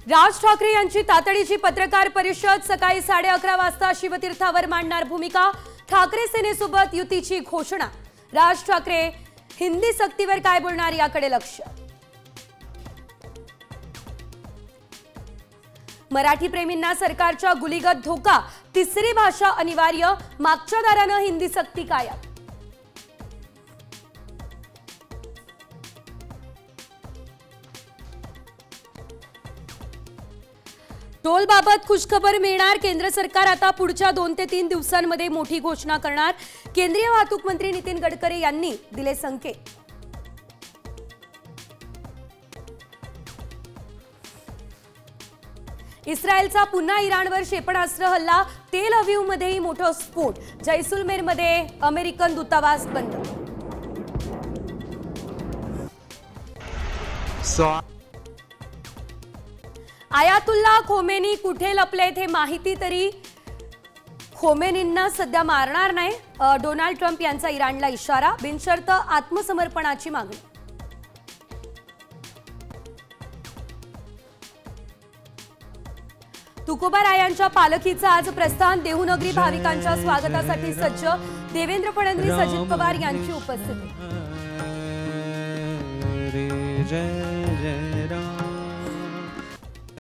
राज ठाकरे यांची तातडीची पत्रकार परिषद सकाळी 11:30 वाजता शिवतीर्थावर मांडणार भूमिका। ठाकरे सेनेसोबत युतीची घोषणा। राज ठाकरे हिंदी सक्तीवर काय बोलणार याकडे लक्ष। मराठी प्रेमींना सरकारच्या गुलीगत धोका, तिसरी भाषा अनिवार्य, मागच्या दाराने हिंदी सक्ती कायम। टोलबाबत खुशखबर मिळणार। केंद्र सरकार आता पुढच्या 2 ते 3 दिवसांमध्ये मोठी घोषणा करणार। केंद्रीय वाहतूक मंत्री नितीन गडकरी यांनी दिले संकेत। इस्रायलचा पुन्हा इराणवर क्षेपणास्त्र हल्ला। तेल अवीवमध्येही मोठा स्फोट। जैसलमेरमध्ये अमेरिकन दूतावास बंद। आयातुल्ला खोमेनी कुठे लपलेत हे माहिती तरी खोमेनींना सध्या मारणार नाही। डोनाल्ड ट्रम्प यांचा इराणला इशारा। बिनशर्त आत्मसमर्पणाची मागणी। तुकोबारायांच्या पालखीचा आज प्रस्थान। देहूनगरी भाविकांच्या स्वागतासाठी सज्ज। देवेंद्र फडणवीस, अजित पवार यांची उपस्थिती।